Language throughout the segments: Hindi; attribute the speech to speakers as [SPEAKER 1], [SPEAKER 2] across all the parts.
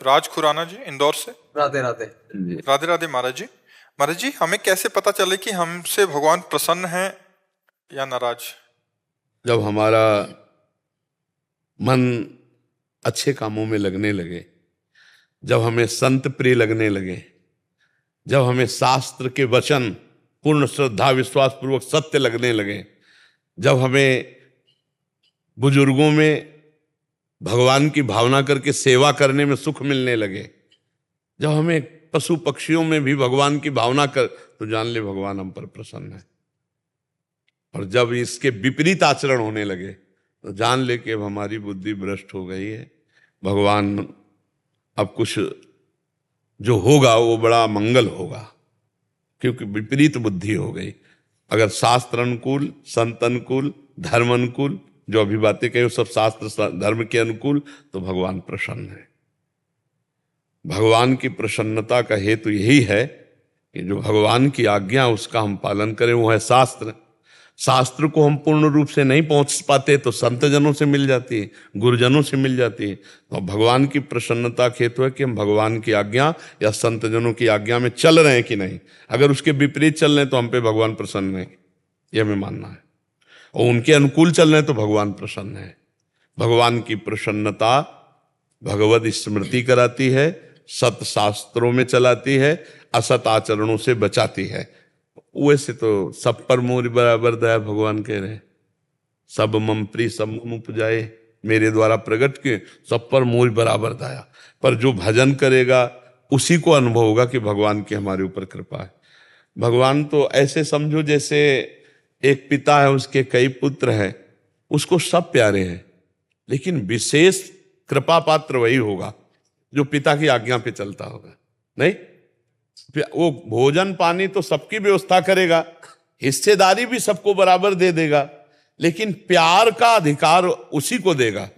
[SPEAKER 1] राज खुराना जी, इंदौर से।
[SPEAKER 2] राधे राधे।
[SPEAKER 1] राधे राधे महाराज जी। महाराज जी, हमें कैसे पता चले कि हमसे भगवान प्रसन्न है या नाराज?
[SPEAKER 3] जब हमारा मन अच्छे कामों में लगने लगे, जब हमें संत प्रिय लगने लगे, जब हमें शास्त्र के वचन पूर्ण श्रद्धा विश्वास पूर्वक सत्य लगने लगे, जब हमें बुजुर्गों में भगवान की भावना करके सेवा करने में सुख मिलने लगे, जब हमें पशु पक्षियों में भी भगवान की भावना कर, तो जान ले भगवान हम पर प्रसन्न है। और जब इसके विपरीत आचरण होने लगे तो जान ले कि अब हमारी बुद्धि भ्रष्ट हो गई है, भगवान अब कुछ जो होगा वो बड़ा मंगल होगा, क्योंकि विपरीत बुद्धि हो गई। अगर शास्त्र अनुकूल, संत अनुकूल, धर्म अनुकूल, जो अभी बातें कही सब शास्त्र धर्म के अनुकूल, तो भगवान प्रसन्न है। भगवान की प्रसन्नता का हेतु यही है कि जो भगवान की आज्ञा उसका हम पालन करें, वो है शास्त्र। शास्त्र को हम पूर्ण रूप से नहीं पहुंच पाते तो संत जनों से मिल जाती है, गुरुजनों से मिल जाती है। तो भगवान की प्रसन्नता का हेतु है कि हम भगवान की आज्ञा या संत जनों की आज्ञा में चल रहे हैं कि नहीं। अगर उसके विपरीत चल रहे हैं तो हम पे भगवान प्रसन्न है, यह हमें मानना है। और उनके अनुकूल चल रहे हैं तो भगवान प्रसन्न है। भगवान की प्रसन्नता भगवत स्मृति कराती है, सत शास्त्रों में चलाती है, असत आचरणों से बचाती है। वैसे तो सब पर मोर बराबर दया भगवान कह रहे हैं, सब मम प्रिय सब मम उपजाए, मेरे द्वारा प्रकट के सब पर मोर बराबर दया। पर जो भजन करेगा उसी को अनुभव होगा कि भगवान की हमारे ऊपर कृपा है। भगवान तो ऐसे समझो जैसे एक पिता है, उसके कई पुत्र हैं, उसको सब प्यारे हैं, लेकिन विशेष कृपा पात्र वही होगा जो पिता की आज्ञा पे चलता होगा। नहीं, वो भोजन पानी तो सबकी व्यवस्था करेगा, हिस्सेदारी भी सबको बराबर दे देगा, लेकिन प्यार का अधिकार उसी को देगा,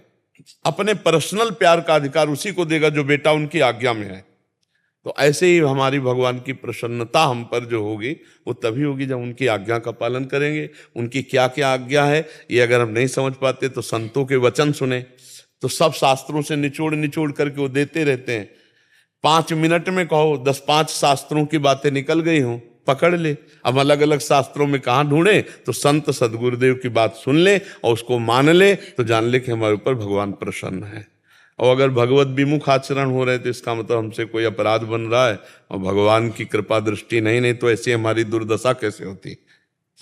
[SPEAKER 3] अपने पर्सनल प्यार का अधिकार उसी को देगा जो बेटा उनकी आज्ञा में है। तो ऐसे ही हमारी भगवान की प्रसन्नता हम पर जो होगी वो तभी होगी जब उनकी आज्ञा का पालन करेंगे। उनकी क्या क्या आज्ञा है ये अगर हम नहीं समझ पाते तो संतों के वचन सुने, तो सब शास्त्रों से निचोड़ निचोड़ करके वो देते रहते हैं। 5 मिनट में कहो 10-5 शास्त्रों की बातें निकल गई हों, पकड़ ले। अब अलग अलग शास्त्रों में कहाँ ढूंढे, तो संत सदगुरुदेव की बात सुन ले और उसको मान ले, तो जान ले कि हमारे ऊपर भगवान प्रसन्न है। और अगर भगवत विमुख आचरण हो रहे तो इसका मतलब हमसे कोई अपराध बन रहा है और भगवान की कृपा दृष्टि नहीं तो ऐसी हमारी दुर्दशा कैसे होती।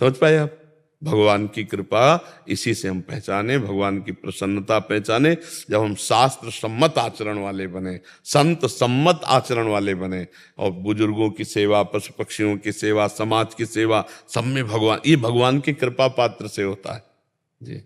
[SPEAKER 3] समझ पाए आप? भगवान की कृपा इसी से हम पहचाने, भगवान की प्रसन्नता पहचाने जब हम शास्त्र सम्मत आचरण वाले बने, संत सम्मत आचरण वाले बने, और बुजुर्गों की सेवा, पशु पक्षियों की सेवा, समाज की सेवा, सब में भगवान, ये भगवान की कृपा पात्र से होता है जी।